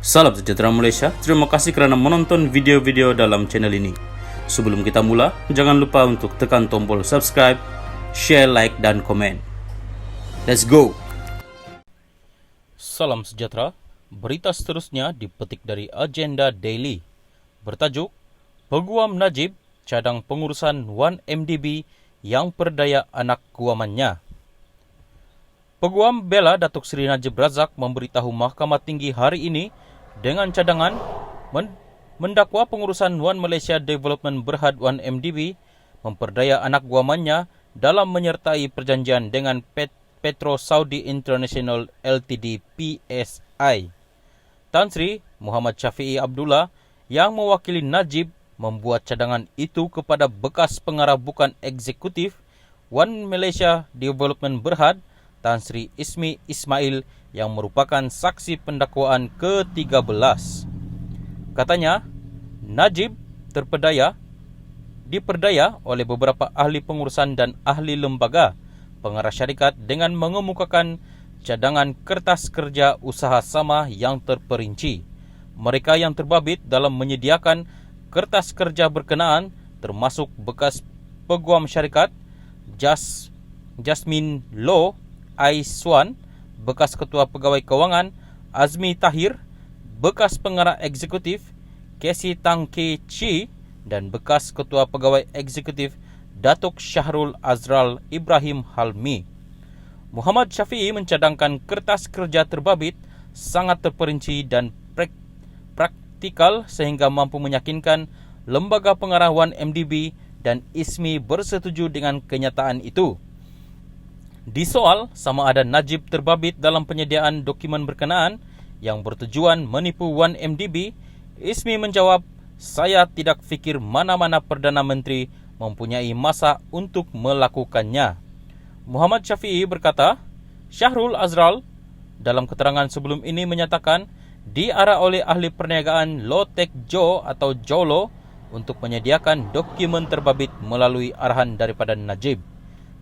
Salam sejahtera Malaysia, terima kasih kerana menonton video-video dalam channel ini. Sebelum kita mula, jangan lupa untuk tekan tombol subscribe, share, like, dan komen. Let's go! Salam sejahtera, berita seterusnya dipetik dari Agenda Daily. Bertajuk, Peguam Najib cadang pengurusan 1MDB yang perdaya anak guamannya. Peguam Bela Datuk Seri Najib Razak memberitahu Mahkamah Tinggi hari ini dengan cadangan mendakwa pengurusan One Malaysia Development Berhad 1MDB memperdaya anak guamannya dalam menyertai perjanjian dengan Petro Saudi International Ltd PSI. Tan Sri Muhammad Syafiee Abdullah yang mewakili Najib membuat cadangan itu kepada bekas pengarah bukan eksekutif One Malaysia Development Berhad Tan Sri Ismi Ismail yang merupakan saksi pendakwaan ke-13. Katanya, Najib diperdaya oleh beberapa ahli pengurusan dan ahli lembaga pengarah syarikat dengan mengemukakan cadangan kertas kerja usaha sama yang terperinci. Mereka yang terbabit dalam menyediakan kertas kerja berkenaan termasuk bekas peguam syarikat Jasmine Loh Aiswan, bekas Ketua Pegawai Kewangan Azmi Tahir, bekas Pengarah Eksekutif Casey Tang Kee Chi dan bekas Ketua Pegawai Eksekutif Datuk Syahrul Azral Ibrahim Halmi. Muhammad Syafiee mencadangkan kertas kerja terbabit sangat terperinci dan praktikal sehingga mampu meyakinkan lembaga pengarah 1MDB dan ISMI bersetuju dengan kenyataan itu. Disoal sama ada Najib terbabit dalam penyediaan dokumen berkenaan yang bertujuan menipu 1MDB, Ismi menjawab, saya tidak fikir mana-mana Perdana Menteri mempunyai masa untuk melakukannya. Muhammad Syafiee berkata, Syahrul Azral dalam keterangan sebelum ini menyatakan diarah oleh ahli perniagaan Loh Tek Jo atau Jolo untuk menyediakan dokumen terbabit melalui arahan daripada Najib.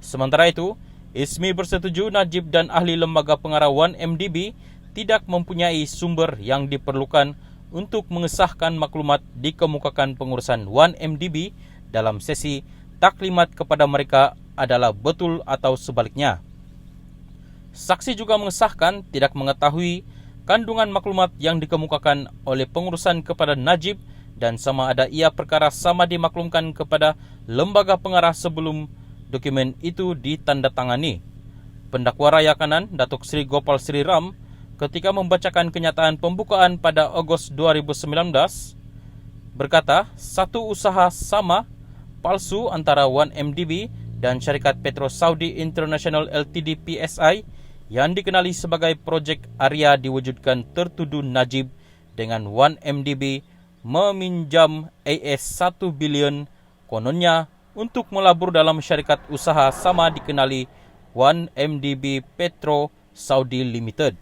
Sementara itu, ISMI bersetuju Najib dan ahli lembaga pengarah 1MDB tidak mempunyai sumber yang diperlukan untuk mengesahkan maklumat dikemukakan pengurusan 1MDB dalam sesi taklimat kepada mereka adalah betul atau sebaliknya. Saksi juga mengesahkan tidak mengetahui kandungan maklumat yang dikemukakan oleh pengurusan kepada Najib dan sama ada ia perkara sama dimaklumkan kepada lembaga pengarah sebelum dokumen itu ditandatangani. Pendakwa Raya Kanan Datuk Seri Gopal Sri Ram ketika membacakan kenyataan pembukaan pada Ogos 2019 berkata, satu usaha sama palsu antara 1MDB dan syarikat Petro Saudi International Ltd PSI yang dikenali sebagai Projek Arya diwujudkan tertuduh Najib dengan 1MDB meminjam AS 1 bilion kononnya untuk melabur dalam syarikat usaha sama dikenali 1MDB Petro Saudi Limited.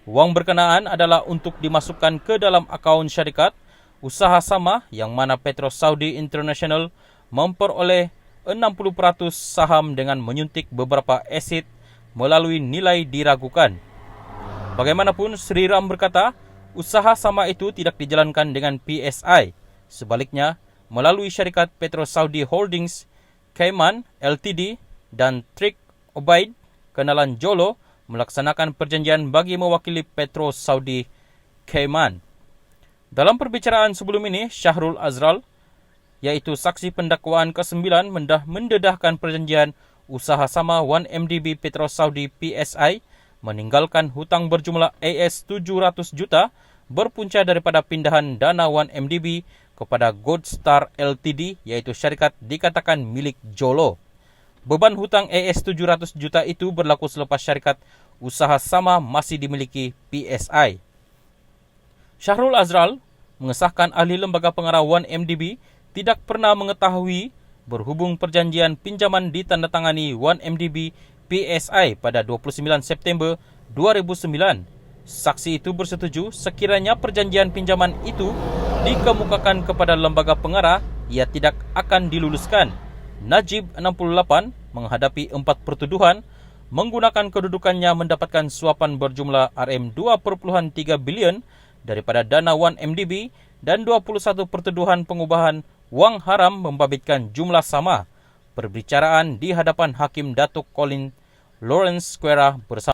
Wang berkenaan adalah untuk dimasukkan ke dalam akaun syarikat usaha sama yang mana Petro Saudi International memperoleh 60% saham dengan menyuntik beberapa aset melalui nilai diragukan. Bagaimanapun, Sri Ram berkata, usaha sama itu tidak dijalankan dengan PSI. Sebaliknya, melalui syarikat Petro Saudi Holdings, Cayman Ltd dan Trik Obaid, kenalan Jolo, melaksanakan perjanjian bagi mewakili Petro Saudi Cayman. Dalam perbicaraan sebelum ini, Syahrul Azral, yaitu saksi pendakwaan ke-9 mendedahkan perjanjian usaha sama 1MDB Petro Saudi PSI meninggalkan hutang berjumlah AS 700 juta berpunca daripada pindahan dana 1MDB kepada Gold Star Ltd yaitu syarikat dikatakan milik Jolo. Beban hutang AS 700 juta itu berlaku selepas syarikat usaha sama masih dimiliki PSI. Syahrul Azral mengesahkan ahli lembaga pengarah 1MDB tidak pernah mengetahui berhubung perjanjian pinjaman ditandatangani 1MDB PSI pada 29 September 2009. Saksi itu bersetuju sekiranya perjanjian pinjaman itu dikemukakan kepada lembaga pengarah, ia tidak akan diluluskan. Najib 68 menghadapi 4 pertuduhan menggunakan kedudukannya mendapatkan suapan berjumlah RM2.3 bilion daripada dana 1MDB dan 21 pertuduhan pengubahan wang haram membabitkan jumlah sama. Perbicaraan di hadapan Hakim Datuk Colin Lawrence Square bersama